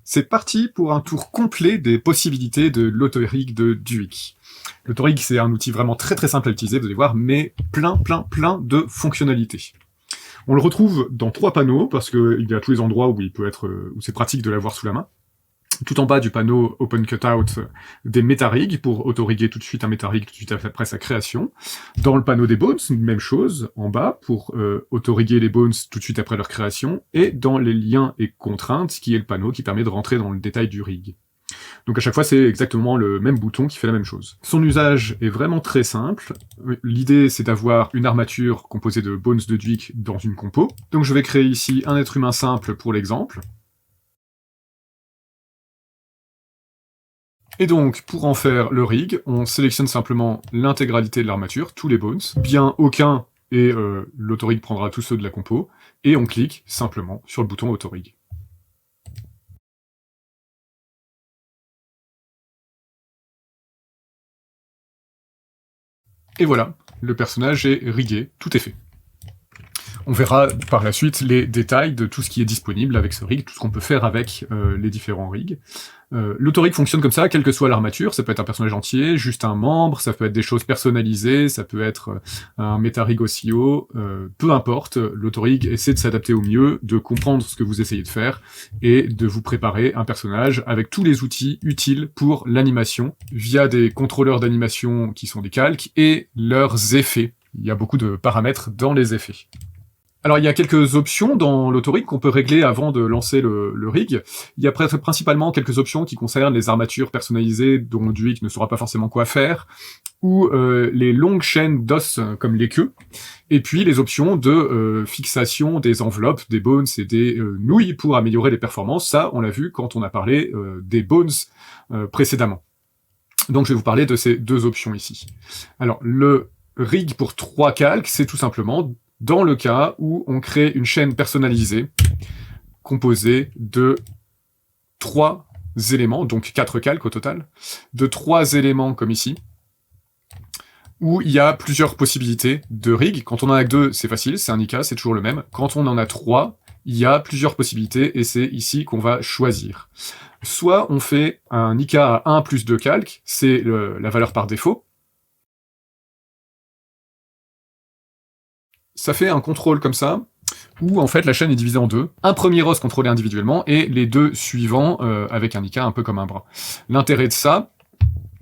C'est parti pour un tour complet des possibilités de l'autorig de Duik. L'autorig, c'est un outil vraiment très simple à utiliser, vous allez voir, mais plein de fonctionnalités. On le retrouve dans 3 panneaux, parce qu'il est à tous les endroits où où c'est pratique de l'avoir sous la main. Tout en bas du panneau Open Cutout, des métarigs, pour autoriguer tout de suite un métarig tout de suite après sa création. Dans le panneau des bones, même chose, en bas, pour autoriguer les bones tout de suite après leur création. Et dans les liens et contraintes, qui est le panneau qui permet de rentrer dans le détail du rig. Donc à chaque fois, c'est exactement le même bouton qui fait la même chose. Son usage est vraiment très simple. L'idée, c'est d'avoir une armature composée de bones de Duik dans une compo. Donc je vais créer ici un être humain simple pour l'exemple. Et donc, pour en faire le rig, on sélectionne simplement l'intégralité de l'armature, tous les bones, bien aucun, et l'autorig prendra tous ceux de la compo, et on clique simplement sur le bouton autorig. Et voilà, le personnage est rigué, tout est fait. On verra par la suite les détails de tout ce qui est disponible avec ce rig, tout ce qu'on peut faire avec les différents rigs. L'autorig fonctionne comme ça, quelle que soit l'armature, ça peut être un personnage entier, juste un membre, ça peut être des choses personnalisées, ça peut être un métarig aussi haut, peu importe, l'autorig essaie de s'adapter au mieux, de comprendre ce que vous essayez de faire, et de vous préparer un personnage avec tous les outils utiles pour l'animation, via des contrôleurs d'animation qui sont des calques, et leurs effets. Il y a beaucoup de paramètres dans les effets. Alors il y a quelques options dans l'autorig qu'on peut régler avant de lancer le rig. Il y a principalement quelques options qui concernent les armatures personnalisées dont Duik ne saura pas forcément quoi faire, ou les longues chaînes d'os comme les queues, et puis les options de fixation des enveloppes, des bones et des nouilles pour améliorer les performances. Ça, on l'a vu quand on a parlé des bones précédemment. Donc je vais vous parler de ces 2 options ici. Alors le rig pour 3 calques, c'est tout simplement dans le cas où on crée une chaîne personnalisée composée de 3 éléments, donc 4 calques au total, de 3 éléments comme ici, où il y a plusieurs possibilités de rig. Quand on en a que 2, c'est facile, c'est un IK, c'est toujours le même. Quand on en a 3, il y a plusieurs possibilités, et c'est ici qu'on va choisir. Soit on fait un IK à 1 plus 2 calques, c'est la valeur par défaut. Ça fait un contrôle comme ça, où en fait la chaîne est divisée en 2. Un premier os contrôlé individuellement, et les 2 suivants avec un IK un peu comme un bras. L'intérêt de ça,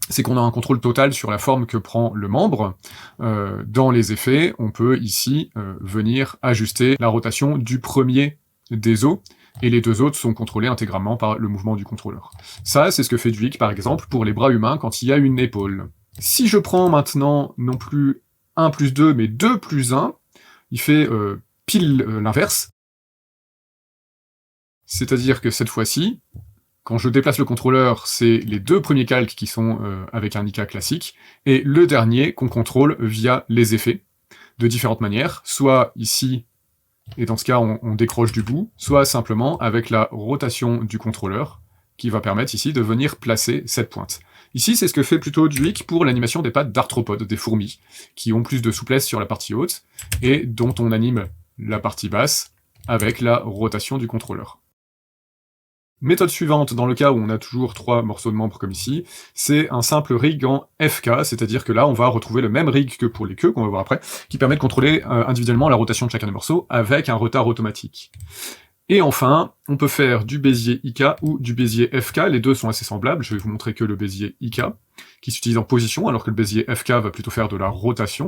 c'est qu'on a un contrôle total sur la forme que prend le membre. Dans les effets, on peut ici venir ajuster la rotation du premier des os, et les 2 autres sont contrôlés intégralement par le mouvement du contrôleur. Ça, c'est ce que fait Duik, par exemple, pour les bras humains quand il y a une épaule. Si je prends maintenant non plus 1 plus 2, mais 2 plus 1, il fait pile l'inverse. C'est-à-dire que cette fois-ci, quand je déplace le contrôleur, c'est les 2 premiers calques qui sont avec un IK classique, et le dernier qu'on contrôle via les effets, de différentes manières, soit ici, et dans ce cas on décroche du bout, soit simplement avec la rotation du contrôleur, qui va permettre ici de venir placer cette pointe. Ici, c'est ce que fait plutôt Duik pour l'animation des pattes d'arthropodes, des fourmis, qui ont plus de souplesse sur la partie haute, et dont on anime la partie basse avec la rotation du contrôleur. Méthode suivante, dans le cas où on a toujours 3 morceaux de membres comme ici, c'est un simple rig en FK, c'est-à-dire que là, on va retrouver le même rig que pour les queues, qu'on va voir après, qui permet de contrôler individuellement la rotation de chacun des morceaux avec un retard automatique. Et enfin, on peut faire du Bézier IK ou du Bézier FK, les 2 sont assez semblables, je vais vous montrer que le Bézier IK, qui s'utilise en position, alors que le Bézier FK va plutôt faire de la rotation.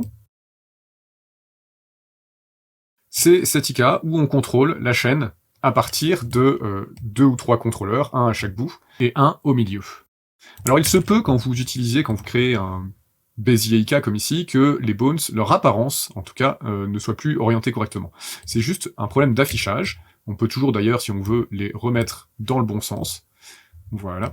C'est cet IK où on contrôle la chaîne à partir de 2 ou 3 contrôleurs, un à chaque bout, et un au milieu. Alors il se peut, quand vous créez un Bézier IK comme ici, que les bones, leur apparence, en tout cas, ne soit plus orientée correctement. C'est juste un problème d'affichage. On peut toujours d'ailleurs, si on veut, les remettre dans le bon sens. Voilà.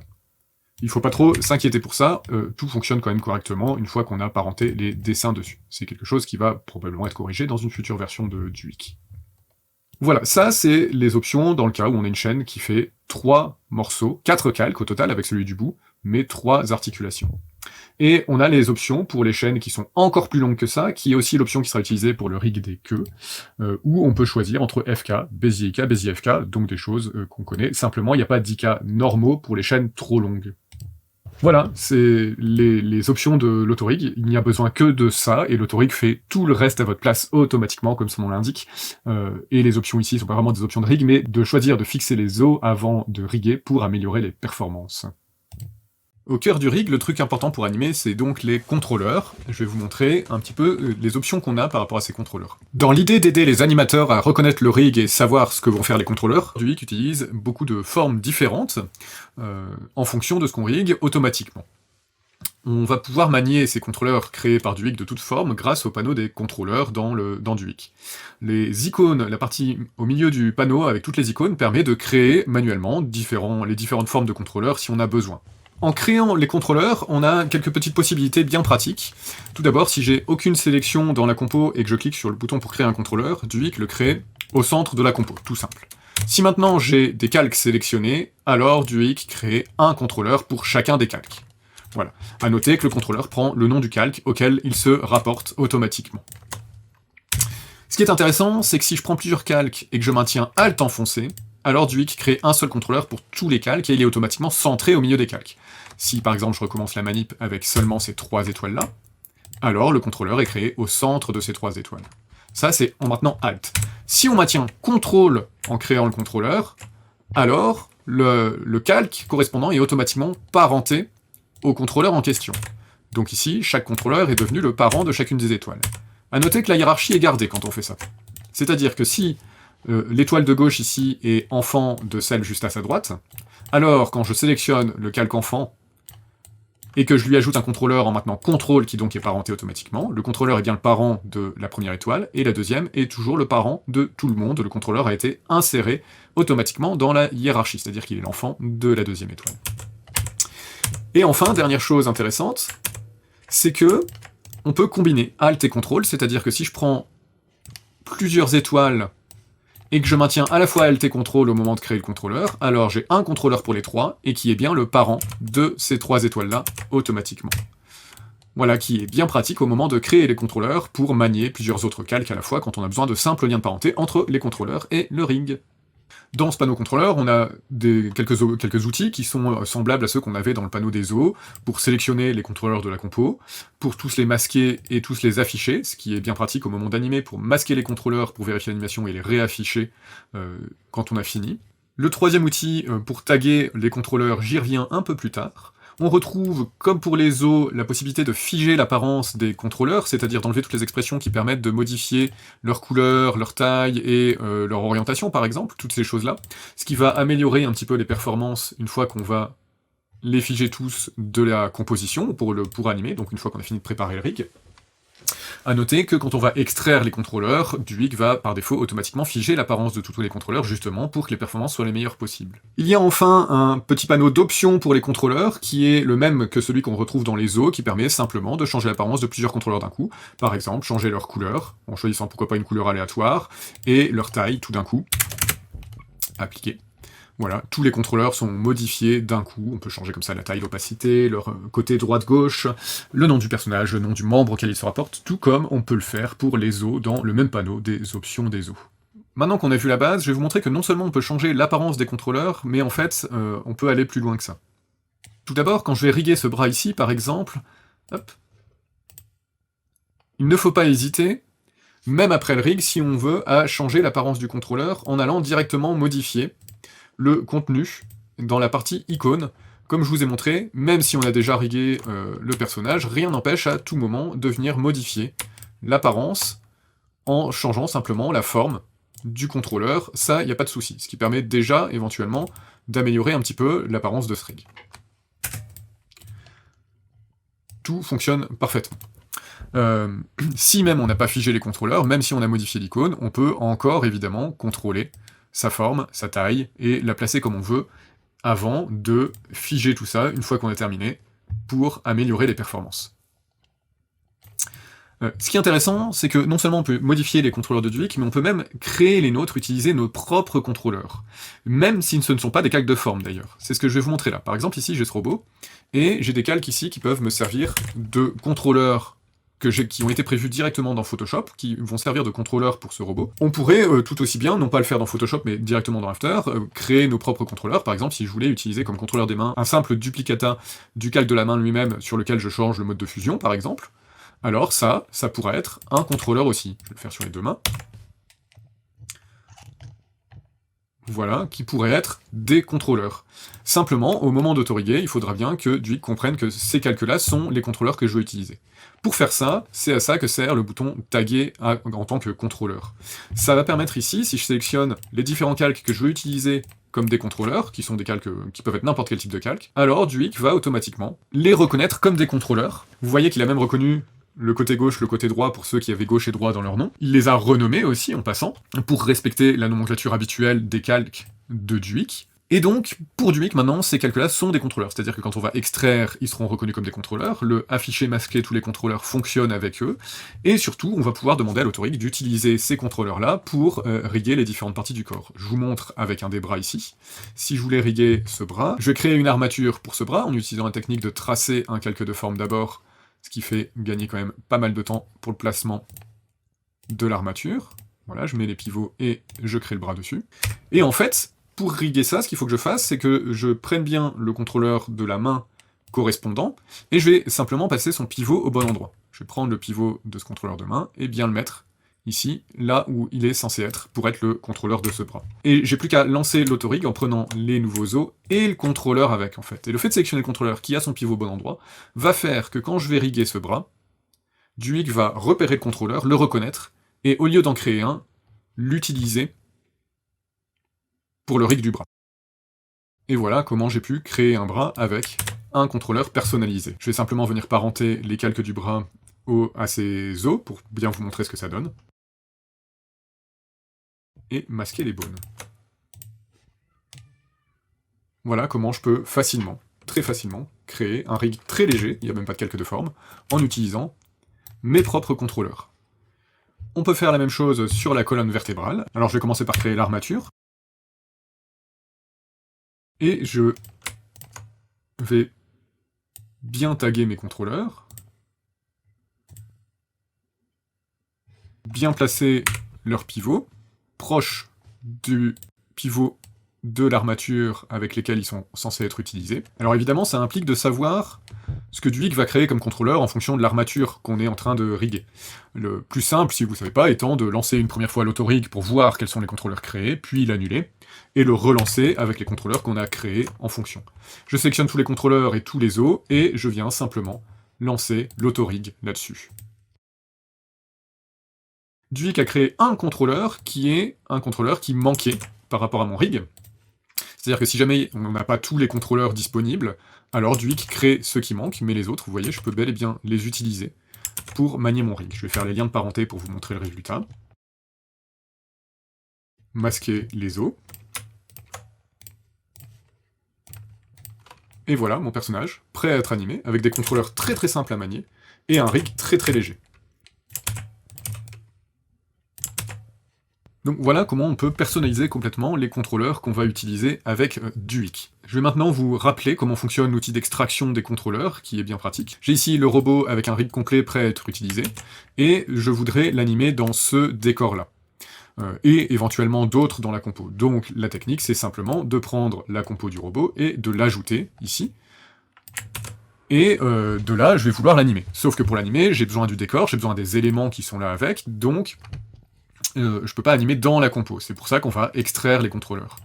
Il faut pas trop s'inquiéter pour ça, tout fonctionne quand même correctement une fois qu'on a parenté les dessins dessus. C'est quelque chose qui va probablement être corrigé dans une future version de Duik. Voilà, ça c'est les options dans le cas où on a une chaîne qui fait 3 morceaux, 4 calques au total avec celui du bout, mais 3 articulations. Et on a les options pour les chaînes qui sont encore plus longues que ça, qui est aussi l'option qui sera utilisée pour le rig des queues, où on peut choisir entre FK, Bézier IK, Bézier FK, donc des choses qu'on connaît. Simplement, il n'y a pas d'IK normaux pour les chaînes trop longues. Voilà, c'est les options de l'autorig. Il n'y a besoin que de ça, et l'autorig fait tout le reste à votre place automatiquement, comme son nom l'indique. Et les options ici sont pas vraiment des options de rig, mais de choisir de fixer les os avant de riguer pour améliorer les performances. Au cœur du rig, le truc important pour animer, c'est donc les contrôleurs. Je vais vous montrer un petit peu les options qu'on a par rapport à ces contrôleurs. Dans l'idée d'aider les animateurs à reconnaître le rig et savoir ce que vont faire les contrôleurs, Duik utilise beaucoup de formes différentes en fonction de ce qu'on rig automatiquement. On va pouvoir manier ces contrôleurs créés par Duik de toute forme grâce au panneau des contrôleurs dans Duik. Les icônes, la partie au milieu du panneau avec toutes les icônes, permet de créer manuellement les différentes formes de contrôleurs si on a besoin. En créant les contrôleurs, on a quelques petites possibilités bien pratiques. Tout d'abord, si j'ai aucune sélection dans la compo et que je clique sur le bouton pour créer un contrôleur, Duik le crée au centre de la compo, tout simple. Si maintenant j'ai des calques sélectionnés, alors Duik crée un contrôleur pour chacun des calques. Voilà. À noter que le contrôleur prend le nom du calque auquel il se rapporte automatiquement. Ce qui est intéressant, c'est que si je prends plusieurs calques et que je maintiens Alt enfoncé, alors Duik crée un seul contrôleur pour tous les calques et il est automatiquement centré au milieu des calques. Si par exemple je recommence la manip avec seulement ces 3 étoiles-là, alors le contrôleur est créé au centre de ces 3 étoiles. Ça c'est en maintenant Alt. Si on maintient CTRL en créant le contrôleur, alors le calque correspondant est automatiquement parenté au contrôleur en question. Donc ici, chaque contrôleur est devenu le parent de chacune des étoiles. A noter que la hiérarchie est gardée quand on fait ça. C'est-à-dire que si l'étoile de gauche ici est enfant de celle juste à sa droite, alors quand je sélectionne le calque enfant, et que je lui ajoute un contrôleur en maintenant contrôle qui donc est parenté automatiquement, le contrôleur est bien le parent de la première étoile, et la deuxième est toujours le parent de tout le monde, le contrôleur a été inséré automatiquement dans la hiérarchie, c'est-à-dire qu'il est l'enfant de la deuxième étoile. Et enfin, dernière chose intéressante, c'est que on peut combiner Alt et contrôle, c'est-à-dire que si je prends plusieurs étoiles et que je maintiens à la fois Alt et contrôle au moment de créer le contrôleur, alors j'ai un contrôleur pour les 3, et qui est bien le parent de ces 3 étoiles-là, automatiquement. Voilà, qui est bien pratique au moment de créer les contrôleurs pour manier plusieurs autres calques à la fois quand on a besoin de simples liens de parenté entre les contrôleurs et le rig. Dans ce panneau contrôleur, on a quelques outils qui sont semblables à ceux qu'on avait dans le panneau des os, pour sélectionner les contrôleurs de la compo, pour tous les masquer et tous les afficher, ce qui est bien pratique au moment d'animer pour masquer les contrôleurs, pour vérifier l'animation et les réafficher quand on a fini. Le troisième outil pour taguer les contrôleurs, j'y reviens un peu plus tard. On retrouve, comme pour les os, la possibilité de figer l'apparence des contrôleurs, c'est-à-dire d'enlever toutes les expressions qui permettent de modifier leur couleur, leur taille et leur orientation, par exemple, toutes ces choses-là, ce qui va améliorer un petit peu les performances une fois qu'on va les figer tous de la composition pour animer, donc une fois qu'on a fini de préparer le rig. A noter que quand on va extraire les contrôleurs, Duik va par défaut automatiquement figer l'apparence de tous les contrôleurs justement pour que les performances soient les meilleures possibles. Il y a enfin un petit panneau d'options pour les contrôleurs qui est le même que celui qu'on retrouve dans les os, qui permet simplement de changer l'apparence de plusieurs contrôleurs d'un coup. Par exemple, changer leur couleur, en choisissant pourquoi pas une couleur aléatoire, et leur taille tout d'un coup. Appliquer. Voilà, tous les contrôleurs sont modifiés d'un coup, on peut changer comme ça la taille, l'opacité, leur côté droite-gauche, le nom du personnage, le nom du membre auquel il se rapporte, tout comme on peut le faire pour les os dans le même panneau des options des os. Maintenant qu'on a vu la base, je vais vous montrer que non seulement on peut changer l'apparence des contrôleurs, mais en fait, on peut aller plus loin que ça. Tout d'abord, quand je vais riguer ce bras ici, par exemple, hop, il ne faut pas hésiter, même après le rig, si on veut, à changer l'apparence du contrôleur en allant directement modifier le contenu dans la partie icône. Comme je vous ai montré, même si on a déjà rigué le personnage, rien n'empêche à tout moment de venir modifier l'apparence en changeant simplement la forme du contrôleur. Ça, il n'y a pas de souci, ce qui permet déjà, éventuellement, d'améliorer un petit peu l'apparence de ce rig. Tout fonctionne parfaitement. Si même on n'a pas figé les contrôleurs, même si on a modifié l'icône, on peut encore, évidemment, contrôler sa forme, sa taille, et la placer comme on veut, avant de figer tout ça, une fois qu'on a terminé, pour améliorer les performances. Ce qui est intéressant, c'est que non seulement on peut modifier les contrôleurs de Duik, mais on peut même créer les nôtres, utiliser nos propres contrôleurs. Même si ce ne sont pas des calques de forme d'ailleurs. C'est ce que je vais vous montrer là. Par exemple ici j'ai ce robot, et j'ai des calques ici qui peuvent me servir de contrôleurs qui ont été prévus directement dans Photoshop, qui vont servir de contrôleurs pour ce robot. On pourrait tout aussi bien, non pas le faire dans Photoshop, mais directement dans After, créer nos propres contrôleurs. Par exemple, si je voulais utiliser comme contrôleur des mains un simple duplicata du calque de la main lui-même sur lequel je change le mode de fusion, par exemple, alors ça pourrait être un contrôleur aussi. Je vais le faire sur les deux mains. Voilà, qui pourraient être des contrôleurs. Simplement, au moment d'autoriguer, il faudra bien que Duik comprenne que ces calques-là sont les contrôleurs que je veux utiliser. Pour faire ça, c'est à ça que sert le bouton taguer en tant que contrôleur. Ça va permettre ici, si je sélectionne les différents calques que je veux utiliser comme des contrôleurs, qui sont des calques qui peuvent être n'importe quel type de calque, alors Duik va automatiquement les reconnaître comme des contrôleurs. Vous voyez qu'il a même reconnu le côté gauche, le côté droit, pour ceux qui avaient gauche et droit dans leur nom. Il les a renommés aussi, en passant, pour respecter la nomenclature habituelle des calques de Duik. Et donc, pour Duik, maintenant, ces calques-là sont des contrôleurs. C'est-à-dire que quand on va extraire, ils seront reconnus comme des contrôleurs, le afficher, masquer tous les contrôleurs fonctionne avec eux, et surtout, on va pouvoir demander à l'autorig d'utiliser ces contrôleurs-là pour riguer les différentes parties du corps. Je vous montre avec un des bras ici. Si je voulais riguer ce bras, je vais créer une armature pour ce bras, en utilisant la technique de tracer un calque de forme d'abord, ce qui fait gagner quand même pas mal de temps pour le placement de l'armature. Voilà, je mets les pivots et je crée le bras dessus. Et en fait, pour riguer ça, ce qu'il faut que je fasse, c'est que je prenne bien le contrôleur de la main correspondant, et je vais simplement passer son pivot au bon endroit. Je vais prendre le pivot de ce contrôleur de main, et bien le mettre ici, là où il est censé être, pour être le contrôleur de ce bras. Et j'ai plus qu'à lancer l'autorig en prenant les nouveaux os et le contrôleur avec, en fait. Et le fait de sélectionner le contrôleur qui a son pivot au bon endroit, va faire que quand je vais riguer ce bras, Duik va repérer le contrôleur, le reconnaître, et au lieu d'en créer un, l'utiliser pour le rig du bras. Et voilà comment j'ai pu créer un bras avec un contrôleur personnalisé. Je vais simplement venir parenter les calques du bras à ces os, pour bien vous montrer ce que ça donne. Et masquer les bones. Voilà comment je peux facilement, très facilement, créer un rig très léger, il n'y a même pas de calque de forme, en utilisant mes propres contrôleurs. On peut faire la même chose sur la colonne vertébrale. Alors je vais commencer par créer l'armature. Et je vais bien taguer mes contrôleurs. Bien placer leur pivot, proche du pivot de l'armature avec lesquels ils sont censés être utilisés. Alors évidemment, ça implique de savoir ce que Duik va créer comme contrôleur en fonction de l'armature qu'on est en train de riguer. Le plus simple, si vous ne savez pas, étant de lancer une première fois l'autorig pour voir quels sont les contrôleurs créés, puis l'annuler, et le relancer avec les contrôleurs qu'on a créés en fonction. Je sélectionne tous les contrôleurs et tous les os, et je viens simplement lancer l'autorig là-dessus. Duik a créé un contrôleur qui manquait par rapport à mon rig. C'est-à-dire que si jamais on n'a pas tous les contrôleurs disponibles, alors Duik crée ceux qui manquent, mais les autres, vous voyez, je peux bel et bien les utiliser pour manier mon rig. Je vais faire les liens de parenté pour vous montrer le résultat. Masquer les os. Et voilà mon personnage, prêt à être animé, avec des contrôleurs très très simples à manier, et un rig très très léger. Donc voilà comment on peut personnaliser complètement les contrôleurs qu'on va utiliser avec Duik. Je vais maintenant vous rappeler comment fonctionne l'outil d'extraction des contrôleurs, qui est bien pratique. J'ai ici le robot avec un rig complet prêt à être utilisé, et je voudrais l'animer dans ce décor-là. Et éventuellement d'autres dans la compo. Donc la technique, c'est simplement de prendre la compo du robot et de l'ajouter ici. Et de là, je vais vouloir l'animer. Sauf que pour l'animer, j'ai besoin du décor, j'ai besoin des éléments qui sont là avec, donc je peux pas animer dans la compo. C'est pour ça qu'on va extraire les contrôleurs.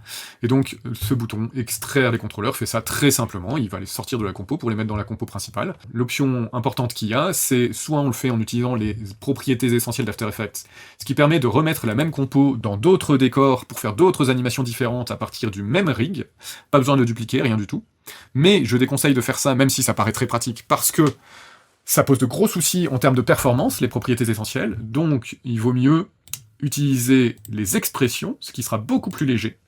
Et donc, ce bouton « Extraire les contrôleurs » fait ça très simplement. Il va les sortir de la compo pour les mettre dans la compo principale. L'option importante qu'il y a, c'est soit on le fait en utilisant les propriétés essentielles d'After Effects, ce qui permet de remettre la même compo dans d'autres décors pour faire d'autres animations différentes à partir du même rig. Pas besoin de dupliquer, rien du tout. Mais je déconseille de faire ça, même si ça paraît très pratique, parce que ça pose de gros soucis en termes de performance, les propriétés essentielles. Donc, il vaut mieux utiliser les expressions, ce qui sera beaucoup plus léger.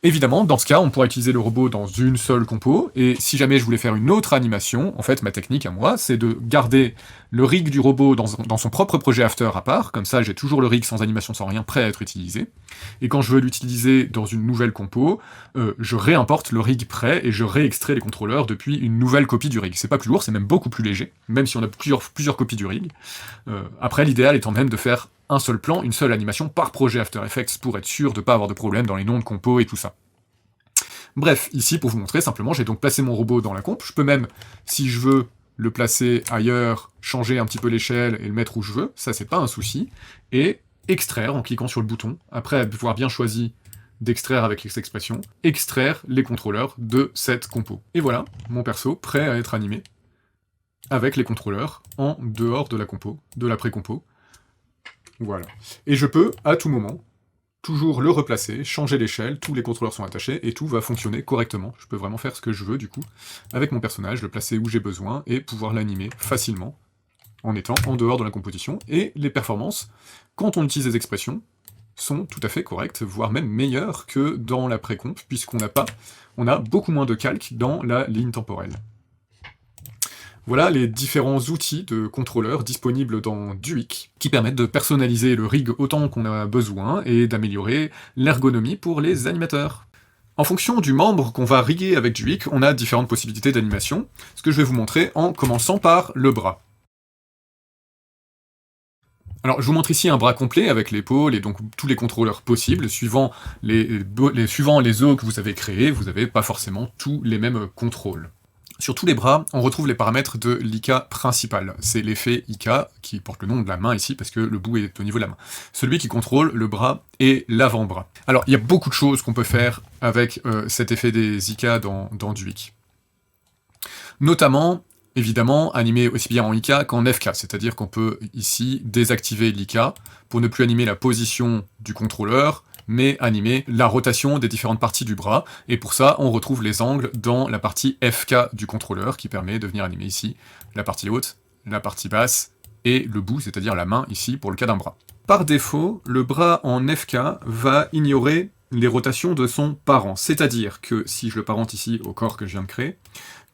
Évidemment, dans ce cas, on pourra utiliser le robot dans une seule compo, et si jamais je voulais faire une autre animation, en fait, ma technique à moi, c'est de garder le rig du robot dans son propre projet After à part, comme ça j'ai toujours le rig sans animation, sans rien, prêt à être utilisé, et quand je veux l'utiliser dans une nouvelle compo, je réimporte le rig prêt, et je réextrais les contrôleurs depuis une nouvelle copie du rig. C'est pas plus lourd, c'est même beaucoup plus léger, même si on a plusieurs copies du rig. Après, l'idéal étant même de faire un seul plan, une seule animation par projet After Effects pour être sûr de pas avoir de problème dans les noms de compos et tout ça. Bref, ici, pour vous montrer, simplement, j'ai donc placé mon robot dans la comp. Je peux même, si je veux le placer ailleurs, changer un petit peu l'échelle et le mettre où je veux, ça c'est pas un souci, et extraire en cliquant sur le bouton, après avoir bien choisi d'extraire avec l'expression, extraire les contrôleurs de cette compo. Et voilà, mon perso prêt à être animé, avec les contrôleurs en dehors de la compo, de la pré-compo. Voilà. Et je peux, à tout moment, toujours le replacer, changer l'échelle, tous les contrôleurs sont attachés, et tout va fonctionner correctement. Je peux vraiment faire ce que je veux, du coup, avec mon personnage, le placer où j'ai besoin, et pouvoir l'animer facilement, en étant en dehors de la composition. Et les performances, quand on utilise des expressions, sont tout à fait correctes, voire même meilleures que dans la pré-comp, puisqu'on a beaucoup moins de calque dans la ligne temporelle. Voilà les différents outils de contrôleurs disponibles dans Duik, qui permettent de personnaliser le rig autant qu'on a besoin, et d'améliorer l'ergonomie pour les animateurs. En fonction du membre qu'on va riguer avec Duik, on a différentes possibilités d'animation, ce que je vais vous montrer en commençant par le bras. Alors, je vous montre ici un bras complet avec l'épaule et donc tous les contrôleurs possibles, suivant les os que vous avez créés, vous n'avez pas forcément tous les mêmes contrôles. Sur tous les bras, on retrouve les paramètres de l'IK principal. C'est l'effet IK, qui porte le nom de la main ici, parce que le bout est au niveau de la main. Celui qui contrôle le bras et l'avant-bras. Alors, il y a beaucoup de choses qu'on peut faire avec cet effet des IK dans Duik. Notamment, évidemment, animer aussi bien en IK qu'en FK, c'est-à-dire qu'on peut ici désactiver l'IK pour ne plus animer la position du contrôleur, mais animer la rotation des différentes parties du bras, et pour ça, on retrouve les angles dans la partie FK du contrôleur, qui permet de venir animer ici la partie haute, la partie basse, et le bout, c'est-à-dire la main ici, pour le cas d'un bras. Par défaut, le bras en FK va ignorer les rotations de son parent, c'est-à-dire que, si je le parente ici au corps que je viens de créer,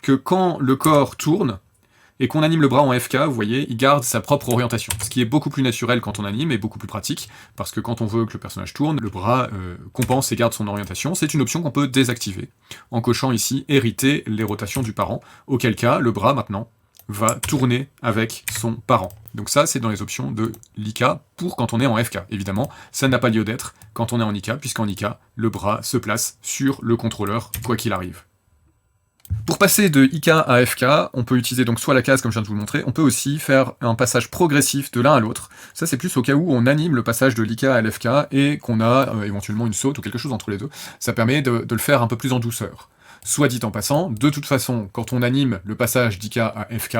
que quand le corps tourne, et qu'on anime le bras en FK, vous voyez, il garde sa propre orientation. Ce qui est beaucoup plus naturel quand on anime, et beaucoup plus pratique, parce que quand on veut que le personnage tourne, le bras compense et garde son orientation. C'est une option qu'on peut désactiver, en cochant ici « Hériter les rotations du parent », auquel cas, le bras, maintenant, va tourner avec son parent. Donc ça, c'est dans les options de l'IK pour quand on est en FK. Évidemment, ça n'a pas lieu d'être quand on est en IK, puisqu'en IK, le bras se place sur le contrôleur, quoi qu'il arrive. Pour passer de IK à FK, on peut utiliser donc soit la case comme je viens de vous le montrer, on peut aussi faire un passage progressif de l'un à l'autre. Ça c'est plus au cas où on anime le passage de l'IK à l'FK et qu'on a éventuellement une saute ou quelque chose entre les deux. Ça permet de le faire un peu plus en douceur. Soit dit en passant, de toute façon, quand on anime le passage d'IK à FK,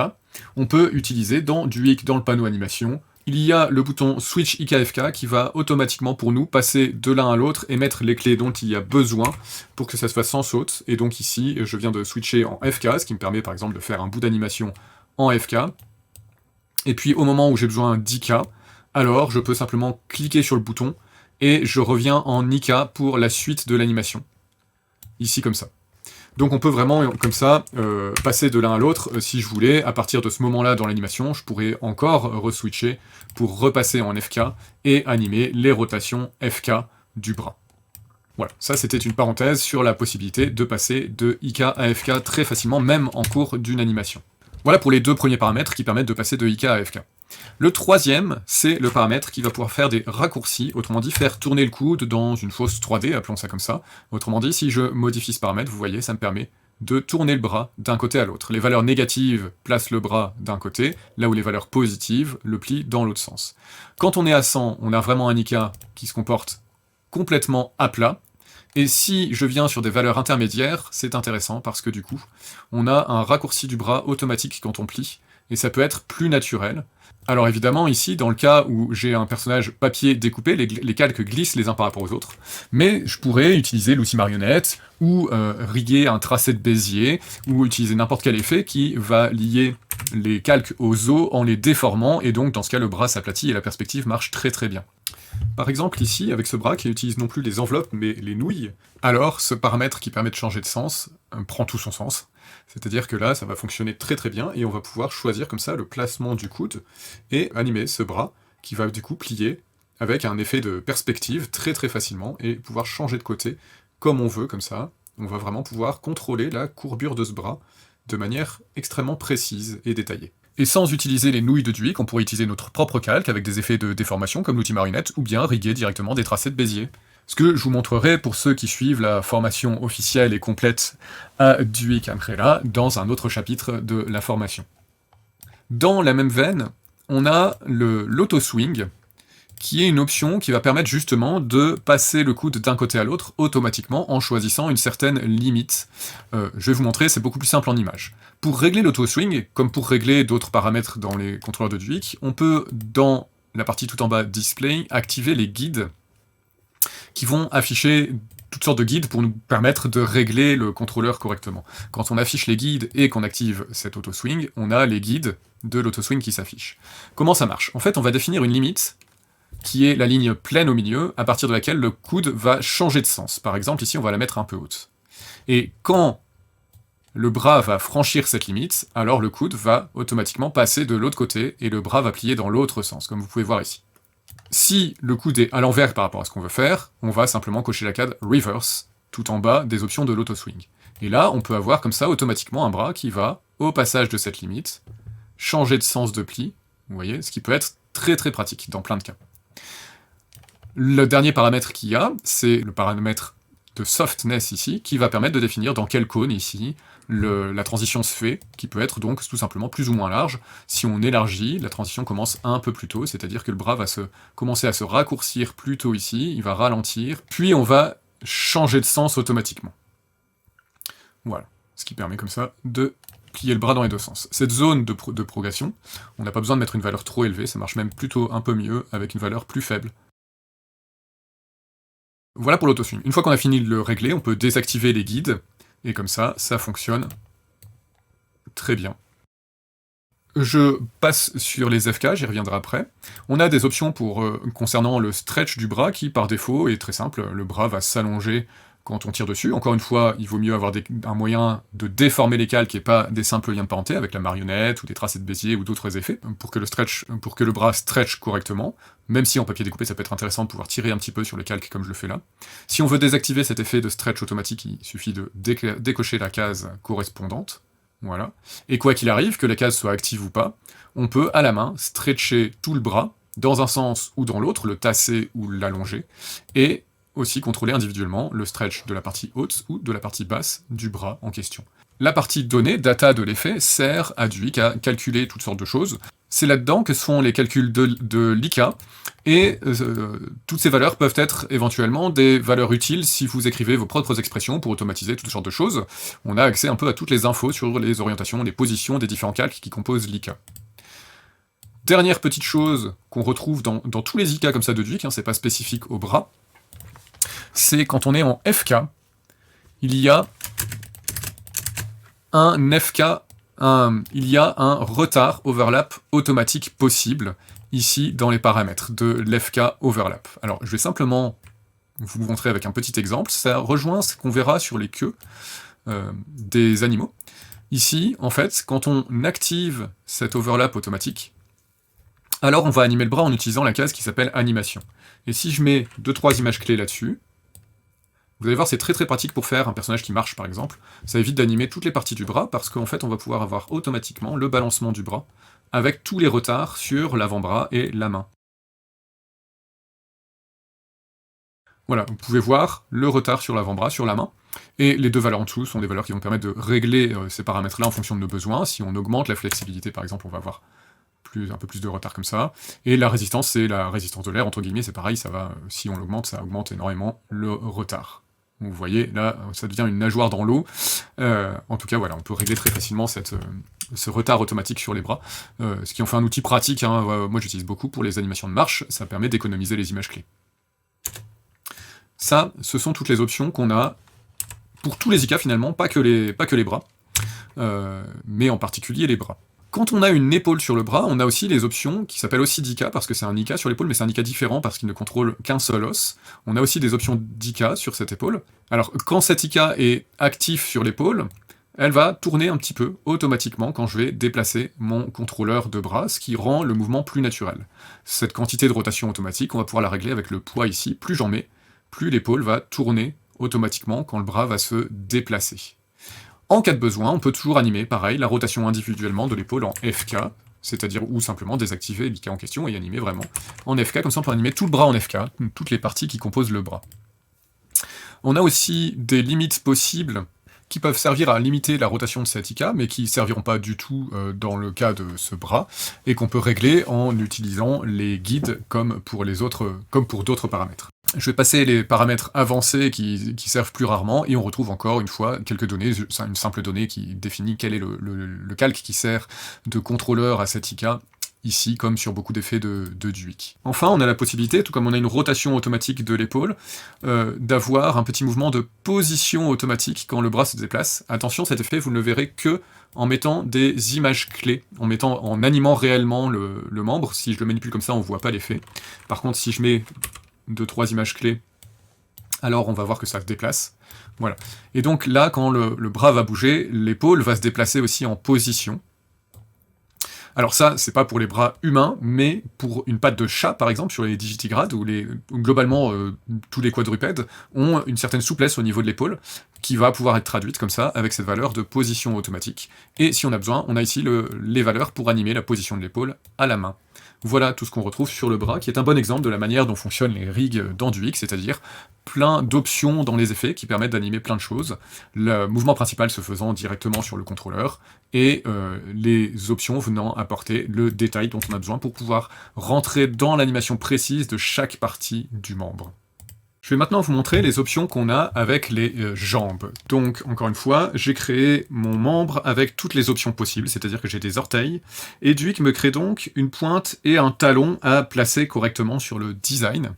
on peut utiliser dans Duik, dans le panneau animation, il y a le bouton Switch IK-FK qui va automatiquement pour nous passer de l'un à l'autre et mettre les clés dont il y a besoin pour que ça se fasse sans saute. Et donc ici, je viens de switcher en FK, ce qui me permet par exemple de faire un bout d'animation en FK. Et puis au moment où j'ai besoin d'IK, alors je peux simplement cliquer sur le bouton et je reviens en IK pour la suite de l'animation. Ici comme ça. Donc on peut vraiment, comme ça, passer de l'un à l'autre. Si je voulais, à partir de ce moment-là dans l'animation, je pourrais encore re-switcher pour repasser en FK et animer les rotations FK du bras. Voilà, ça c'était une parenthèse sur la possibilité de passer de IK à FK très facilement, même en cours d'une animation. Voilà pour les deux premiers paramètres qui permettent de passer de IK à FK. Le troisième, c'est le paramètre qui va pouvoir faire des raccourcis, autrement dit faire tourner le coude dans une fausse 3D, appelons ça comme ça. Autrement dit, si je modifie ce paramètre, vous voyez, ça me permet de tourner le bras d'un côté à l'autre. Les valeurs négatives placent le bras d'un côté, là où les valeurs positives le plient dans l'autre sens. Quand on est à 100, on a vraiment un IK qui se comporte complètement à plat, et si je viens sur des valeurs intermédiaires, c'est intéressant parce que du coup, on a un raccourci du bras automatique quand on plie, et ça peut être plus naturel. Alors évidemment, ici, dans le cas où j'ai un personnage papier découpé, les calques glissent les uns par rapport aux autres, mais je pourrais utiliser l'outil marionnette, ou riguer un tracé de Bézier, ou utiliser n'importe quel effet qui va lier les calques aux os en les déformant, et donc dans ce cas le bras s'aplatit et la perspective marche très très bien. Par exemple ici, avec ce bras qui utilise non plus les enveloppes mais les nouilles, alors ce paramètre qui permet de changer de sens prend tout son sens. C'est-à-dire que là, ça va fonctionner très très bien, et on va pouvoir choisir comme ça le placement du coude, et animer ce bras, qui va du coup plier, avec un effet de perspective très très facilement, et pouvoir changer de côté comme on veut, comme ça. On va vraiment pouvoir contrôler la courbure de ce bras, de manière extrêmement précise et détaillée. Et sans utiliser les nouilles de Duik, on pourrait utiliser notre propre calque avec des effets de déformation comme l'outil marionnette, ou bien riguer directement des tracés de Bézier. Ce que je vous montrerai pour ceux qui suivent la formation officielle et complète à Duik Amrella dans un autre chapitre de la formation. Dans la même veine, on a l'auto-swing, qui est une option qui va permettre justement de passer le coude d'un côté à l'autre automatiquement en choisissant une certaine limite. Je vais vous montrer, c'est beaucoup plus simple en image. Pour régler l'auto-swing, comme pour régler d'autres paramètres dans les contrôleurs de Duik, on peut, dans la partie tout en bas Display, activer les guides qui vont afficher toutes sortes de guides pour nous permettre de régler le contrôleur correctement. Quand on affiche les guides et qu'on active cet auto-swing, on a les guides de l'auto-swing qui s'affichent. Comment ça marche? En fait, on va définir une limite qui est la ligne pleine au milieu, à partir de laquelle le coude va changer de sens. Par exemple, ici, on va la mettre un peu haute. Et quand le bras va franchir cette limite, alors le coude va automatiquement passer de l'autre côté, et le bras va plier dans l'autre sens, comme vous pouvez voir ici. Si le coude est à l'envers par rapport à ce qu'on veut faire, on va simplement cocher la case Reverse, tout en bas des options de l'auto-swing. Et là, on peut avoir comme ça automatiquement un bras qui va, au passage de cette limite, changer de sens de pli, vous voyez, ce qui peut être très très pratique dans plein de cas. Le dernier paramètre qu'il y a, c'est le paramètre de softness ici, qui va permettre de définir dans quel cône ici la transition se fait, qui peut être donc tout simplement plus ou moins large. Si on élargit, la transition commence un peu plus tôt, c'est-à-dire que le bras va commencer à se raccourcir plus tôt ici, il va ralentir, puis on va changer de sens automatiquement. Voilà, ce qui permet comme ça de plier le bras dans les deux sens. Cette zone de progression, on n'a pas besoin de mettre une valeur trop élevée, ça marche même plutôt un peu mieux avec une valeur plus faible. Voilà pour l'autoswing. Une fois qu'on a fini de le régler, on peut désactiver les guides, et comme ça, ça fonctionne très bien. Je passe sur les FK, j'y reviendrai après. On a des options concernant le stretch du bras qui, par défaut, est très simple. Le bras va s'allonger quand on tire dessus. Encore une fois, il vaut mieux avoir un moyen de déformer les calques et pas des simples liens de parenté avec la marionnette ou des tracés de Bézier ou d'autres effets pour que le bras stretch correctement. Même si en papier découpé, ça peut être intéressant de pouvoir tirer un petit peu sur le calque comme je le fais là. Si on veut désactiver cet effet de stretch automatique, il suffit de décocher la case correspondante. Voilà. Et quoi qu'il arrive, que la case soit active ou pas, on peut à la main stretcher tout le bras, dans un sens ou dans l'autre, le tasser ou l'allonger, et aussi contrôler individuellement le stretch de la partie haute ou de la partie basse du bras en question. La partie donnée, data de l'effet, sert à Duik à calculer toutes sortes de choses. C'est là-dedans que se font les calculs de l'IK, et toutes ces valeurs peuvent être éventuellement des valeurs utiles si vous écrivez vos propres expressions pour automatiser toutes sortes de choses. On a accès un peu à toutes les infos sur les orientations, les positions des différents calques qui composent l'IK. Dernière petite chose qu'on retrouve dans tous les IK comme ça de Duik, c'est pas spécifique au bras, c'est quand on est en FK, il y a un FK, il y a un retard overlap automatique possible, ici dans les paramètres de l'FK overlap. Alors je vais simplement vous montrer avec un petit exemple, ça rejoint ce qu'on verra sur les queues des animaux. Ici, en fait, quand on active cet overlap automatique, alors on va animer le bras en utilisant la case qui s'appelle animation. Et si je mets 2-3 images clés là-dessus, vous allez voir, c'est très très pratique pour faire un personnage qui marche par exemple. Ça évite d'animer toutes les parties du bras, parce qu'en fait on va pouvoir avoir automatiquement le balancement du bras, avec tous les retards sur l'avant-bras et la main. Voilà, vous pouvez voir le retard sur l'avant-bras, sur la main, et les deux valeurs en dessous sont des valeurs qui vont permettre de régler ces paramètres-là en fonction de nos besoins. Si on augmente la flexibilité par exemple, on va avoir un peu plus de retard comme ça. Et la résistance, c'est la résistance de l'air, entre guillemets, c'est pareil, ça va, si on l'augmente, ça augmente énormément le retard. Vous voyez, là, ça devient une nageoire dans l'eau. En tout cas, voilà, on peut régler très facilement ce retard automatique sur les bras, ce qui en fait un outil pratique. Moi, j'utilise beaucoup pour les animations de marche, ça permet d'économiser les images clés. Ça, ce sont toutes les options qu'on a pour tous les IK finalement, pas que les bras, mais en particulier les bras. Quand on a une épaule sur le bras, on a aussi les options qui s'appellent aussi d'IK, parce que c'est un IK sur l'épaule, mais c'est un IK différent parce qu'il ne contrôle qu'un seul os. On a aussi des options d'IK sur cette épaule. Alors, quand cet IK est actif sur l'épaule, elle va tourner un petit peu automatiquement quand je vais déplacer mon contrôleur de bras, ce qui rend le mouvement plus naturel. Cette quantité de rotation automatique, on va pouvoir la régler avec le poids ici. Plus j'en mets, plus l'épaule va tourner automatiquement quand le bras va se déplacer. En cas de besoin, on peut toujours animer, pareil, la rotation individuellement de l'épaule en FK, c'est-à-dire ou simplement désactiver l'IK en question et animer vraiment en FK, comme ça on peut animer tout le bras en FK, toutes les parties qui composent le bras. On a aussi des limites possibles qui peuvent servir à limiter la rotation de cet IK, mais qui ne serviront pas du tout dans le cas de ce bras, et qu'on peut régler en utilisant les guides comme pour d'autres paramètres. Je vais passer les paramètres avancés qui servent plus rarement, et on retrouve encore une fois quelques données, une simple donnée qui définit quel est le calque qui sert de contrôleur à cet IK, ici comme sur beaucoup d'effets de Duik. Enfin, on a la possibilité, tout comme on a une rotation automatique de l'épaule, d'avoir un petit mouvement de position automatique quand le bras se déplace. Attention, cet effet, vous ne le verrez que en mettant des images clés, en animant réellement le membre. Si je le manipule comme ça, on ne voit pas l'effet. Par contre, si je mets 2-3 images clés, alors on va voir que ça se déplace. Voilà. Et donc là, quand le bras va bouger, l'épaule va se déplacer aussi en position. Alors ça, c'est pas pour les bras humains, mais pour une patte de chat, par exemple, sur les digitigrades, où globalement, tous les quadrupèdes ont une certaine souplesse au niveau de l'épaule, qui va pouvoir être traduite comme ça, avec cette valeur de position automatique. Et si on a besoin, on a ici les valeurs pour animer la position de l'épaule à la main. Voilà tout ce qu'on retrouve sur le bras, qui est un bon exemple de la manière dont fonctionnent les rigs dans Duik, c'est-à-dire plein d'options dans les effets qui permettent d'animer plein de choses, le mouvement principal se faisant directement sur le contrôleur, et les options venant apporter le détail dont on a besoin pour pouvoir rentrer dans l'animation précise de chaque partie du membre. Je vais maintenant vous montrer les options qu'on a avec les jambes. Donc, encore une fois, j'ai créé mon membre avec toutes les options possibles, c'est-à-dire que j'ai des orteils, et Duik me crée donc une pointe et un talon à placer correctement sur le design.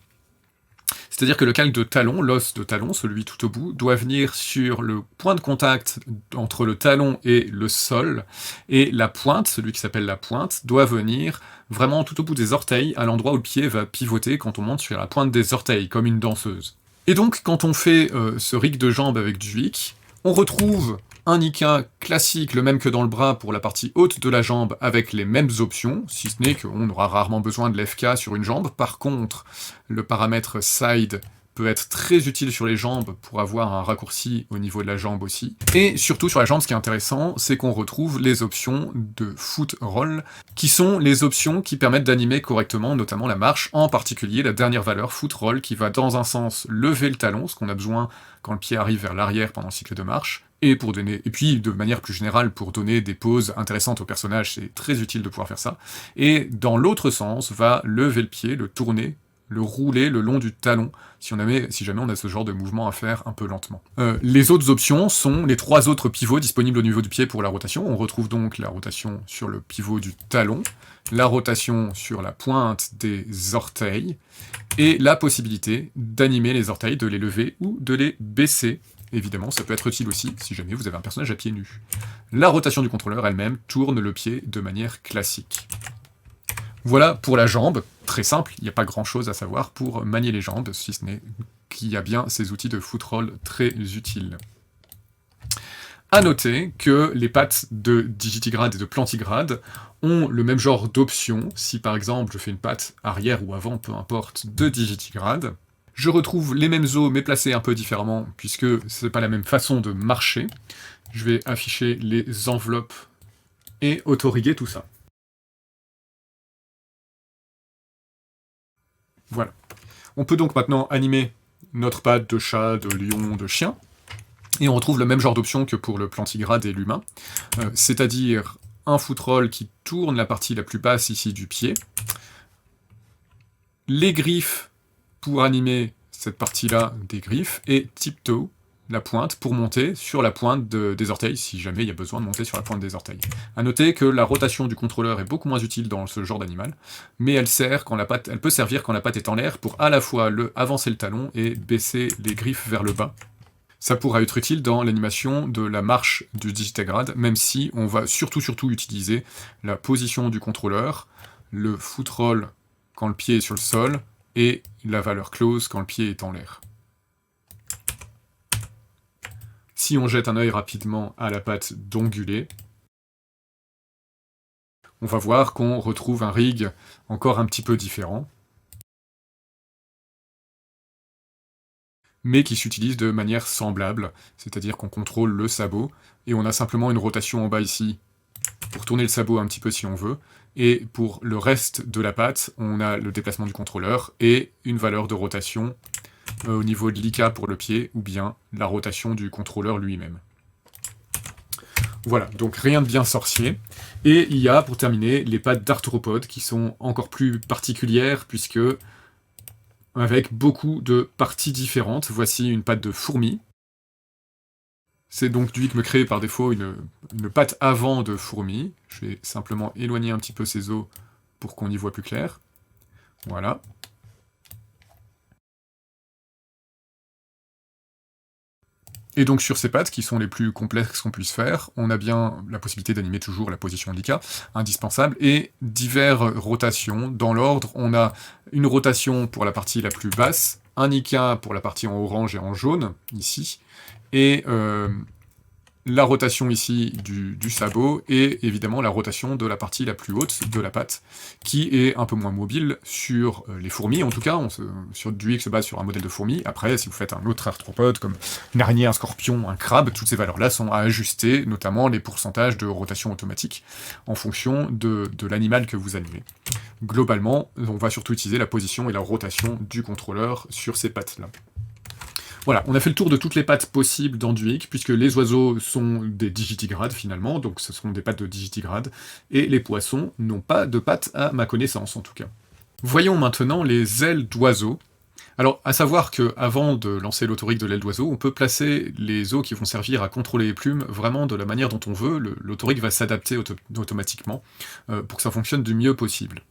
C'est-à-dire que le calque de talon, l'os de talon, celui tout au bout, doit venir sur le point de contact entre le talon et le sol, et la pointe, celui qui s'appelle la pointe, doit venir vraiment tout au bout des orteils, à l'endroit où le pied va pivoter quand on monte sur la pointe des orteils, comme une danseuse. Et donc, quand on fait ce rig de jambe avec Duik, on retrouve un IK classique, le même que dans le bras pour la partie haute de la jambe, avec les mêmes options, si ce n'est qu'on aura rarement besoin de l'FK sur une jambe. Par contre, le paramètre side peut être très utile sur les jambes pour avoir un raccourci au niveau de la jambe aussi. Et surtout sur la jambe, ce qui est intéressant, c'est qu'on retrouve les options de foot roll, qui sont les options qui permettent d'animer correctement, notamment la marche, en particulier la dernière valeur, foot roll, qui va dans un sens lever le talon, ce qu'on a besoin quand le pied arrive vers l'arrière pendant le cycle de marche, et puis de manière plus générale, pour donner des poses intéressantes au personnage, c'est très utile de pouvoir faire ça. Et dans l'autre sens, va lever le pied, le tourner, le rouler le long du talon, si jamais on a ce genre de mouvement à faire un peu lentement. Les autres options sont les 3 autres pivots disponibles au niveau du pied pour la rotation. On retrouve donc la rotation sur le pivot du talon, la rotation sur la pointe des orteils, et la possibilité d'animer les orteils, de les lever ou de les baisser. Évidemment, ça peut être utile aussi si jamais vous avez un personnage à pieds nus. La rotation du contrôleur elle-même tourne le pied de manière classique. Voilà pour la jambe, très simple, il n'y a pas grand chose à savoir pour manier les jambes, si ce n'est qu'il y a bien ces outils de foot roll très utiles. A noter que les pattes de digitigrade et de plantigrade ont le même genre d'options. Si par exemple je fais une patte arrière ou avant, peu importe, de digitigrade, je retrouve les mêmes os mais placés un peu différemment puisque c'est pas la même façon de marcher. Je vais afficher les enveloppes et auto-riguer tout ça. Voilà. On peut donc maintenant animer notre patte de chat, de lion, de chien, et on retrouve le même genre d'option que pour le plantigrade et l'humain, c'est-à-dire un foot roll qui tourne la partie la plus basse ici du pied, les griffes pour animer cette partie-là des griffes, et tiptoe, la pointe, pour monter sur la pointe des orteils, si jamais il y a besoin de monter sur la pointe des orteils. A noter que la rotation du contrôleur est beaucoup moins utile dans ce genre d'animal, mais elle peut servir quand la patte est en l'air pour à la fois avancer le talon et baisser les griffes vers le bas, Ça pourra être utile dans l'animation de la marche du digitagrade, même si on va surtout utiliser la position du contrôleur, le foot roll quand le pied est sur le sol, et la valeur close quand le pied est en l'air. Si on jette un œil rapidement à la patte d'ongulé, on va voir qu'on retrouve un rig encore un petit peu différent, mais qui s'utilise de manière semblable, c'est-à-dire qu'on contrôle le sabot, et on a simplement une rotation en bas ici, pour tourner le sabot un petit peu si on veut, et pour le reste de la patte, on a le déplacement du contrôleur, et une valeur de rotation au niveau de l'IK pour le pied, ou bien la rotation du contrôleur lui-même. Voilà, donc rien de bien sorcier. Et il y a, pour terminer, les pattes d'arthropodes, qui sont encore plus particulières, puisque avec beaucoup de parties différentes. Voici une patte de fourmi. C'est donc Duik me crée par défaut une patte avant de fourmi. Je vais simplement éloigner un petit peu ces os pour qu'on y voit plus clair. Voilà. Et donc sur ces pattes, qui sont les plus complexes qu'on puisse faire, on a bien la possibilité d'animer toujours la position d'IK, indispensable, et diverses rotations. Dans l'ordre, on a une rotation pour la partie la plus basse, un IK pour la partie en orange et en jaune, ici, et la rotation ici du sabot, et évidemment la rotation de la partie la plus haute de la patte, qui est un peu moins mobile sur les fourmis, en tout cas, sur Duik se base sur un modèle de fourmi. Après, si vous faites un autre arthropode, comme une araignée, un scorpion, un crabe, toutes ces valeurs-là sont à ajuster, notamment les pourcentages de rotation automatique, en fonction de l'animal que vous animez. Globalement, on va surtout utiliser la position et la rotation du contrôleur sur ces pattes-là. Voilà, on a fait le tour de toutes les pattes possibles dans Duik, puisque les oiseaux sont des digitigrades finalement, donc ce sont des pattes de digitigrades, et les poissons n'ont pas de pattes à ma connaissance en tout cas. Voyons maintenant les ailes d'oiseau. Alors, à savoir que avant de lancer l'autorique de l'aile d'oiseau, on peut placer les os qui vont servir à contrôler les plumes vraiment de la manière dont on veut. L'autorique va s'adapter automatiquement pour que ça fonctionne du mieux possible.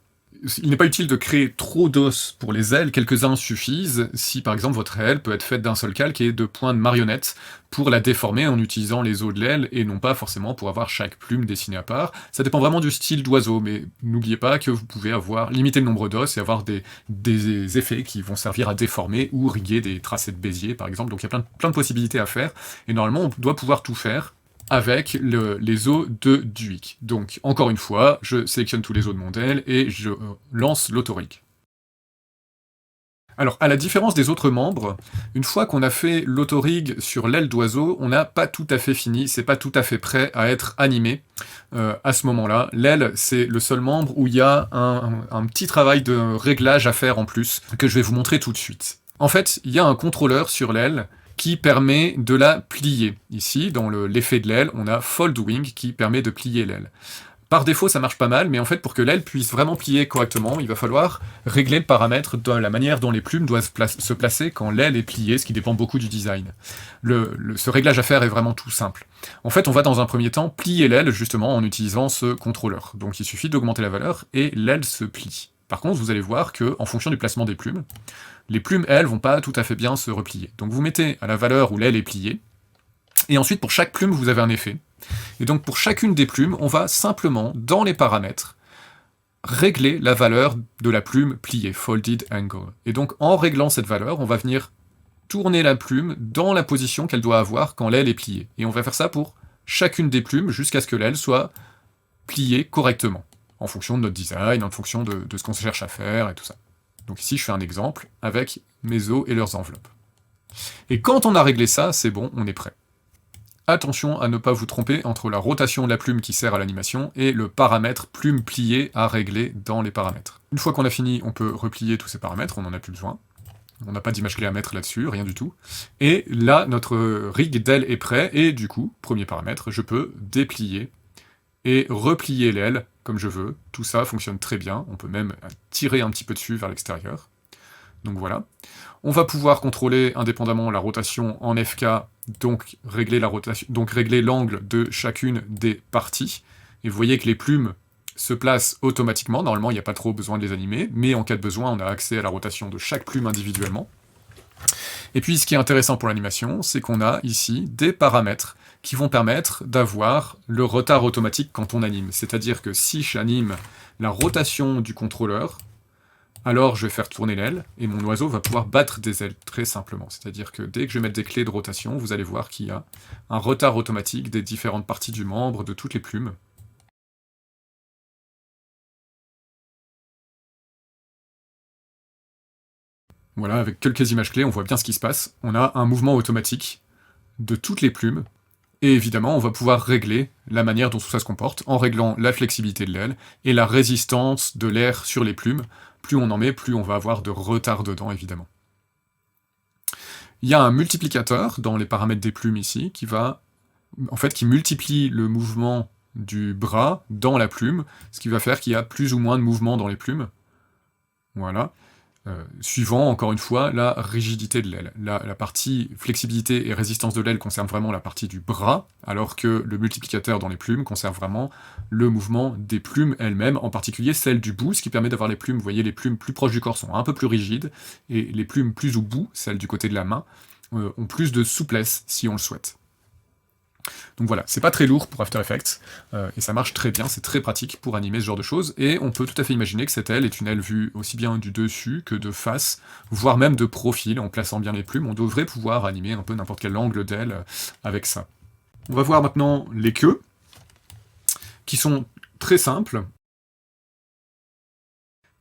Il n'est pas utile de créer trop d'os pour les ailes, quelques-uns suffisent, si par exemple votre aile peut être faite d'un seul calque et de points de marionnette, pour la déformer en utilisant les os de l'aile, et non pas forcément pour avoir chaque plume dessinée à part. Ça dépend vraiment du style d'oiseau, mais n'oubliez pas que vous pouvez limiter le nombre d'os et avoir des effets qui vont servir à déformer ou riguer des tracés de Bézier par exemple, donc il y a plein de possibilités à faire, et normalement on doit pouvoir tout faire avec les os de Duik. Donc, encore une fois, je sélectionne tous les os de mon aile et je lance l'autorique. Alors, à la différence des autres membres, une fois qu'on a fait l'autorig sur l'aile d'oiseau, on n'a pas tout à fait fini, c'est pas tout à fait prêt à être animé à ce moment-là. L'aile, c'est le seul membre où il y a un petit travail de réglage à faire en plus, que je vais vous montrer tout de suite. En fait, il y a un contrôleur sur l'aile qui permet de la plier. Ici, dans l'effet de l'aile, on a Fold Wing qui permet de plier l'aile. Par défaut, ça marche pas mal, mais en fait, pour que l'aile puisse vraiment plier correctement, il va falloir régler le paramètre de la manière dont les plumes doivent se placer quand l'aile est pliée, ce qui dépend beaucoup du design. Ce réglage à faire est vraiment tout simple. En fait, on va dans un premier temps plier l'aile, justement, en utilisant ce contrôleur. Donc il suffit d'augmenter la valeur, et l'aile se plie. Par contre, vous allez voir que, en fonction du placement des plumes, les plumes, elles, vont pas tout à fait bien se replier. Donc vous mettez à la valeur où l'aile est pliée, et ensuite pour chaque plume, vous avez un effet. Et donc pour chacune des plumes, on va simplement, dans les paramètres, régler la valeur de la plume pliée, folded angle. Et donc en réglant cette valeur, on va venir tourner la plume dans la position qu'elle doit avoir quand l'aile est pliée. Et on va faire ça pour chacune des plumes jusqu'à ce que l'aile soit pliée correctement, en fonction de notre design, en fonction de ce qu'on cherche à faire et tout ça. Donc ici, je fais un exemple avec mes os et leurs enveloppes. Et quand on a réglé ça, c'est bon, on est prêt. Attention à ne pas vous tromper entre la rotation de la plume qui sert à l'animation et le paramètre plume pliée à régler dans les paramètres. Une fois qu'on a fini, on peut replier tous ces paramètres, on n'en a plus besoin. On n'a pas d'image clé à mettre là-dessus, rien du tout. Et là, notre rig d'aile est prêt, et du coup, premier paramètre, je peux déplier et replier l'aile comme je veux. Tout ça fonctionne très bien, on peut même tirer un petit peu dessus vers l'extérieur. Donc voilà. On va pouvoir contrôler indépendamment la rotation en FK, donc régler l'angle de chacune des parties. Et vous voyez que les plumes se placent automatiquement, normalement il n'y a pas trop besoin de les animer, mais en cas de besoin on a accès à la rotation de chaque plume individuellement. Et puis ce qui est intéressant pour l'animation, c'est qu'on a ici des paramètres qui vont permettre d'avoir le retard automatique quand on anime. C'est-à-dire que si j'anime la rotation du contrôleur, alors je vais faire tourner l'aile, et mon oiseau va pouvoir battre des ailes, très simplement. C'est-à-dire que dès que je vais mettre des clés de rotation, vous allez voir qu'il y a un retard automatique des différentes parties du membre, de toutes les plumes. Voilà, avec quelques images clés, on voit bien ce qui se passe. On a un mouvement automatique de toutes les plumes, et évidemment, on va pouvoir régler la manière dont tout ça se comporte, en réglant la flexibilité de l'aile et la résistance de l'air sur les plumes. Plus on en met, plus on va avoir de retard dedans, évidemment. Il y a un multiplicateur dans les paramètres des plumes ici, qui multiplie le mouvement du bras dans la plume, ce qui va faire qu'il y a plus ou moins de mouvement dans les plumes. Voilà. Suivant, encore une fois, la rigidité de l'aile. La partie flexibilité et résistance de l'aile concerne vraiment la partie du bras, alors que le multiplicateur dans les plumes concerne vraiment le mouvement des plumes elles-mêmes, en particulier celle du bout, ce qui permet d'avoir les plumes, vous voyez, les plumes plus proches du corps sont un peu plus rigides, et les plumes plus au bout, celles du côté de la main, ont plus de souplesse, si on le souhaite. Donc voilà, c'est pas très lourd pour After Effects, et ça marche très bien, c'est très pratique pour animer ce genre de choses, et on peut tout à fait imaginer que cette aile est une aile vue aussi bien du dessus que de face, voire même de profil, en plaçant bien les plumes, on devrait pouvoir animer un peu n'importe quel angle d'aile avec ça. On va voir maintenant les queues, qui sont très simples,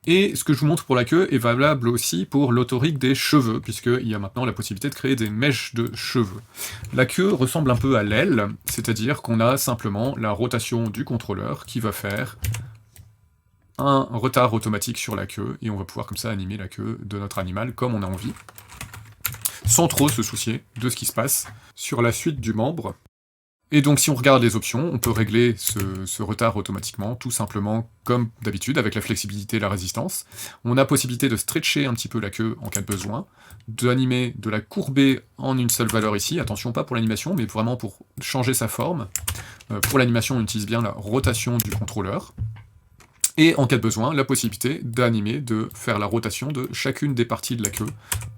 et ce que je vous montre pour la queue est valable aussi pour l'autorigue des cheveux, puisqu'il y a maintenant la possibilité de créer des mèches de cheveux. La queue ressemble un peu à l'aile, c'est-à-dire qu'on a simplement la rotation du contrôleur qui va faire un retard automatique sur la queue, et on va pouvoir comme ça animer la queue de notre animal comme on a envie, sans trop se soucier de ce qui se passe sur la suite du membre. Et donc si on regarde les options, on peut régler ce retard automatiquement, tout simplement comme d'habitude, avec la flexibilité et la résistance. On a possibilité de stretcher un petit peu la queue en cas de besoin, d'animer, de la courber en une seule valeur ici, attention pas pour l'animation, mais vraiment pour changer sa forme. Pour l'animation, on utilise bien la rotation du contrôleur. Et en cas de besoin, la possibilité d'animer, de faire la rotation de chacune des parties de la queue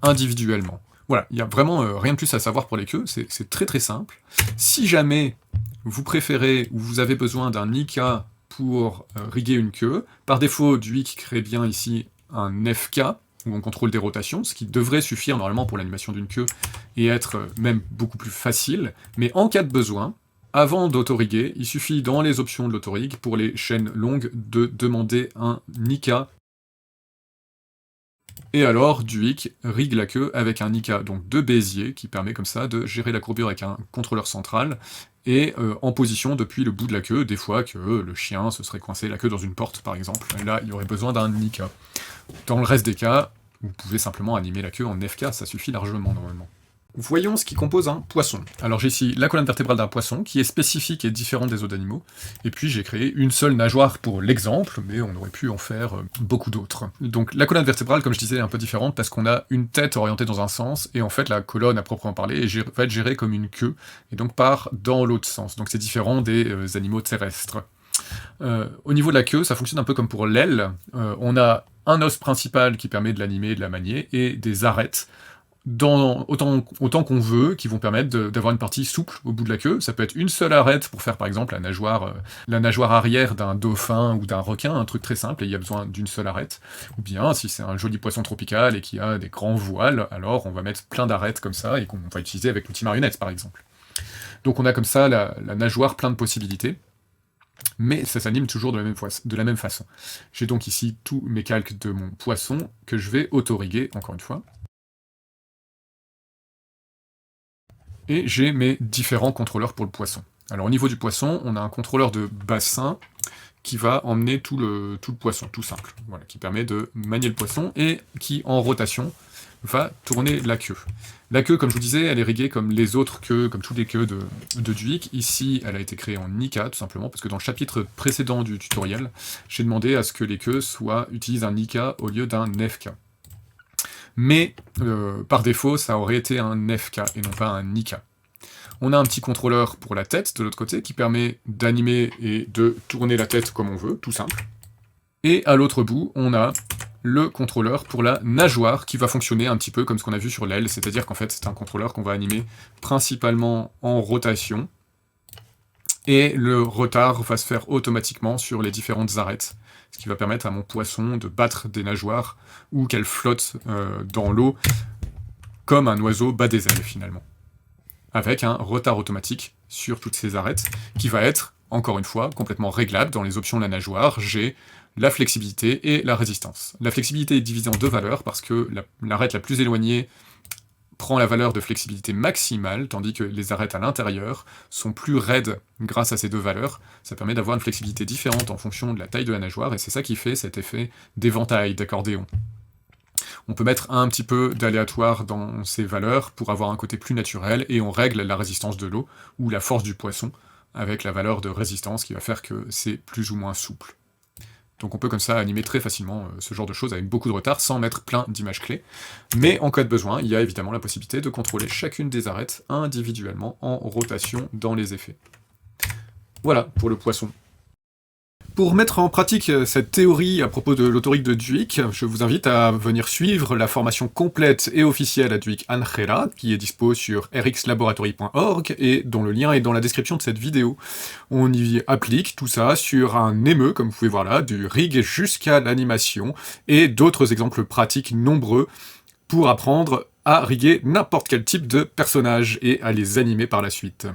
individuellement. Voilà, il n'y a vraiment rien de plus à savoir pour les queues, c'est très très simple. Si jamais vous préférez ou vous avez besoin d'un Nika pour riguer une queue, par défaut, Duik crée bien ici un FK, où on contrôle des rotations, ce qui devrait suffire normalement pour l'animation d'une queue, et être même beaucoup plus facile, mais en cas de besoin, avant d'autoriguer, il suffit dans les options de l'autorig, pour les chaînes longues, de demander un Nika. Et alors, Duik rigue la queue avec un Nika, donc de Bézier, qui permet comme ça de gérer la courbure avec un contrôleur central, et en position depuis le bout de la queue, des fois que le chien se serait coincé la queue dans une porte, par exemple, et là, il y aurait besoin d'un Nika. Dans le reste des cas, vous pouvez simplement animer la queue en FK, ça suffit largement, normalement. Voyons ce qui compose un poisson. Alors j'ai ici la colonne vertébrale d'un poisson, qui est spécifique et différente des autres animaux, et puis j'ai créé une seule nageoire pour l'exemple, mais on aurait pu en faire beaucoup d'autres. Donc la colonne vertébrale, comme je disais, est un peu différente, parce qu'on a une tête orientée dans un sens, et en fait la colonne à proprement parler va être gérée comme une queue, et donc part dans l'autre sens. Donc c'est différent des animaux terrestres. Au niveau de la queue, ça fonctionne un peu comme pour l'aile. On a un os principal qui permet de l'animer et de la manier, et des arêtes, autant qu'on veut, qui vont permettre d'avoir une partie souple au bout de la queue. Ça peut être une seule arête pour faire par exemple la nageoire arrière d'un dauphin ou d'un requin, un truc très simple, et il y a besoin d'une seule arête. Ou bien, si c'est un joli poisson tropical et qui a des grands voiles, alors on va mettre plein d'arêtes comme ça, et qu'on va utiliser avec l'outil marionnette par exemple. Donc on a comme ça la nageoire, plein de possibilités. Mais ça s'anime toujours de la même façon. J'ai donc ici tous mes calques de mon poisson que je vais autoriguer, encore une fois. Et j'ai mes différents contrôleurs pour le poisson. Alors au niveau du poisson, on a un contrôleur de bassin qui va emmener tout le poisson, tout simple, voilà, qui permet de manier le poisson, et qui, en rotation, va tourner la queue. La queue, comme je vous disais, elle est riguée comme les autres queues, comme toutes les queues de Duik. Ici, elle a été créée en Nika, tout simplement, parce que dans le chapitre précédent du tutoriel, j'ai demandé à ce que les queues utilisent un Nika au lieu d'un FK. Mais, par défaut, ça aurait été un FK et non pas un Nika. On a un petit contrôleur pour la tête, de l'autre côté, qui permet d'animer et de tourner la tête comme on veut, tout simple. Et à l'autre bout, on a le contrôleur pour la nageoire, qui va fonctionner un petit peu comme ce qu'on a vu sur l'aile, c'est-à-dire qu'en fait c'est un contrôleur qu'on va animer principalement en rotation, et le retard va se faire automatiquement sur les différentes arêtes, ce qui va permettre à mon poisson de battre des nageoires, ou qu'elle flotte dans l'eau, comme un oiseau bat des ailes finalement, avec un retard automatique sur toutes ces arêtes, qui va être, encore une fois, complètement réglable. Dans les options de la nageoire, j'ai la flexibilité et la résistance. La flexibilité est divisée en deux valeurs, parce que l'arête la plus éloignée prend la valeur de flexibilité maximale, tandis que les arêtes à l'intérieur sont plus raides grâce à ces deux valeurs. Ça permet d'avoir une flexibilité différente en fonction de la taille de la nageoire, et c'est ça qui fait cet effet d'éventail, d'accordéon. On peut mettre un petit peu d'aléatoire dans ces valeurs pour avoir un côté plus naturel, et on règle la résistance de l'eau, ou la force du poisson, avec la valeur de résistance qui va faire que c'est plus ou moins souple. Donc on peut comme ça animer très facilement ce genre de choses avec beaucoup de retard, sans mettre plein d'images clés. Mais en cas de besoin, il y a évidemment la possibilité de contrôler chacune des arêtes individuellement en rotation dans les effets. Voilà pour le poisson. Pour mettre en pratique cette théorie à propos de l'autorique de Duik, je vous invite à venir suivre la formation complète et officielle à Duik Angela, qui est dispo sur rxlaboratory.org et dont le lien est dans la description de cette vidéo. On y applique tout ça sur un émeu, comme vous pouvez voir là, du rig jusqu'à l'animation, et d'autres exemples pratiques nombreux pour apprendre à riguer n'importe quel type de personnage et à les animer par la suite.